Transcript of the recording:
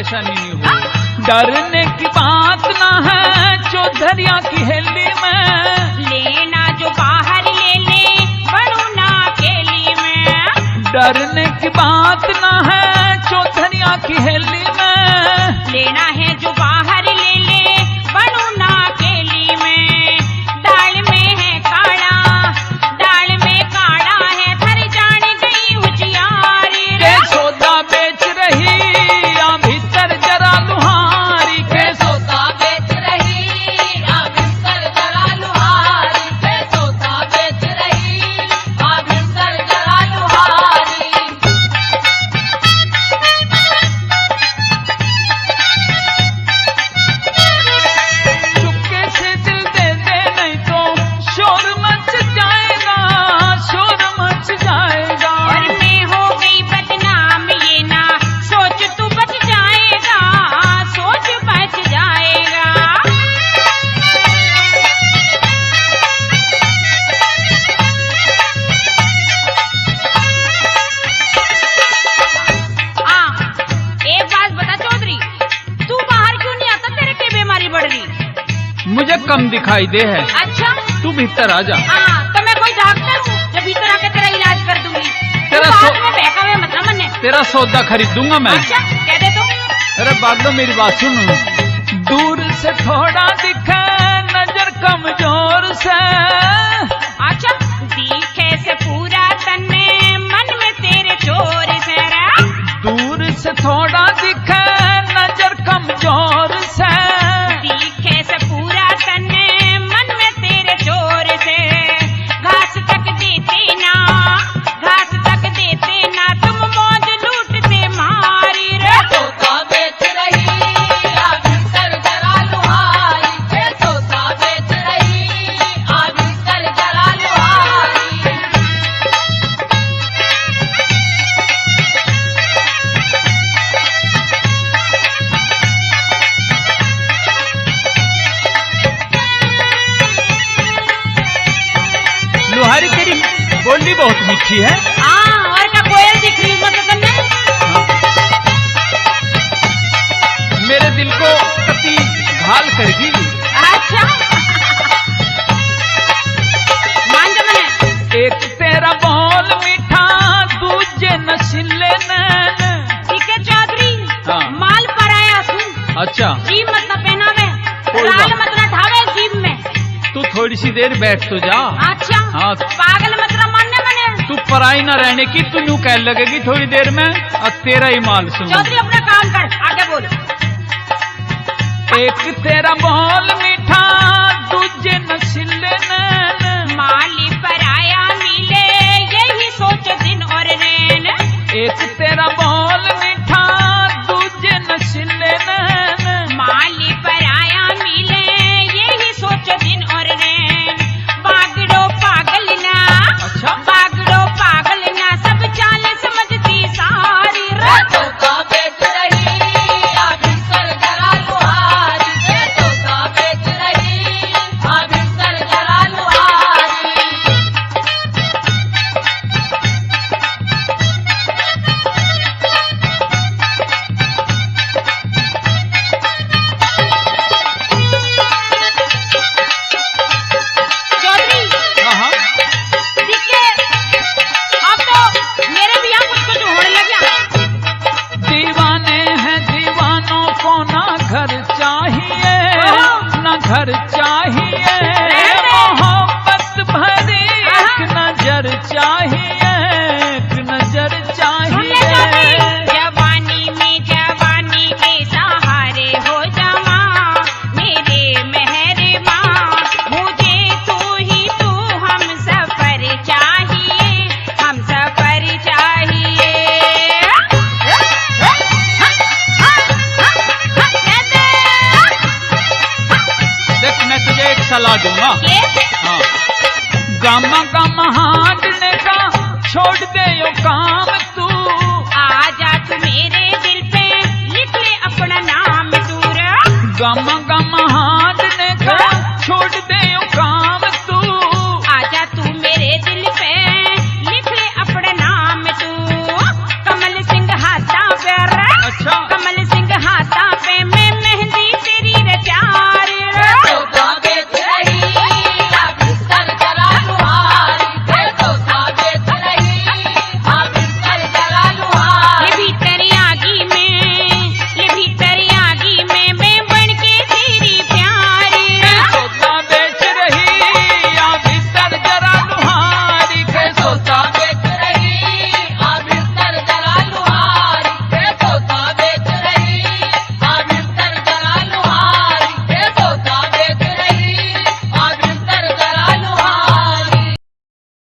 परेशानी नहीं हो। डरने की बात ना है चौधरिया की हेली में, लेना जो बाहर ले ले बनू ना अकेली में। डरने की बात ना है चौधरिया की हेली में, लेना है जो बाहर ले ले बनू ना अकेली में। दाल में है काढ़ा, दाल में काढ़ा है, थर जान गई उजियारी रे। के सौदा बेच रही या भीतर जरा लुहारी, के सौदा बेच रही आ भीतर जरा लुहारी, के सौदा बेच रही आ भीतर जरा लुहारी। चुपके से दिल दे दे नहीं तो शोर मच जाएगा, शोर मच जाएगा। और मैं हो गई बदनाम ये ना सोच तू बच जाएगा, सोच बच जाएगा। एक बात बता चौधरी, तू बाहर क्यों नहीं आता? तेरे की बीमारी बढ़ रही। मुझे कम दिखाई दे है, अच्छा तू भीतर आ जा। तो मैं कोई डॉक्टर हूँ जो भीतर आके तेरा इलाज कर दूंगी? तेरा तू सो- बाद में बहका हुआ मतलब मन्ने। तेरा सौदा खरीद दूंगा मैं। अच्छा कह दे तो। अरे बादलो मेरी बात सुन, दूर से थोड़ा दिखे नजर कमजोर से, अच्छा दिखे से पूरा तन में मन में तेरे चोर से रा। दूर से थोड़ा दिखे नजर कमजोर से, दिखे से पूरा तन में मन में तेरे चोर से। घास तक देते ना, घास तक देते ना, तुम मौज लूटते मारी रे। सौदा बेच रही आ भीतर जरा लुहारी, के सौदा बेच रही आ भीतर जरा लुहारी। लुहारी तेरी बोली बहुत मीठी है। और क्या कोयल दिख रही मतलब तुमने? मेरे दिल को कति घाल करगी। अच्छा मान जा मने। एक तेरा बोल मीठा दूजे नशीले नैन। ठीक है चौधरी, हाँ। माल पर आया सुन। अच्छा जीभ मतलब पहनावे, कोई लाल बात। मतलब ढावे जीभ में। तू थोड़ी सी देर बैठ तो जा। अच्छा हाँ। पागल मतलब मानने मने। तू पराई ना रहने की, तू यूं कह लगेगी थोड़ी देर में। अब तेरा ही माल सुन। चौधरी अपना काम कर, आगे बोल। एक तेरा बोल मीठा दूजे नशीले नैन। माली पर आया मिले यही सोच दिन और रैन। एक तेरा बोल मीठा दूजे नशीले नैन। माली पर आया मिले यही सोच दिन और रैन। बागड़ो पागल ना, अच्छा। बागड़ो पागल ना, सब चाल समझती सारी रे। सौदा बेच रही आ भीतर जरा लुहारी, के सौदा बेच रही आ भीतर जरा लुहारी। चौधरी हाँ हाँ। देखिए अब तो मेरे भी यहाँ कुछ कुछ होने लग गया। दीवाने हैं दीवानों को ना घर चाहिए, ना घर चाहिए। मोहब्बत भरी एक नजर चाहिए, एक नजर सुन ले चौधरी, चाहिए। जवानी में जवानी के सहारे हो जमा मेरे मेहरमा। मुझे तू ही तू हम सफर चाहिए, हम सफर चाहिए। देख मैं तुझे एक सलाह दूंगा। ये हाँ। गामा गामा हांडने का छोड़ दे यो काम।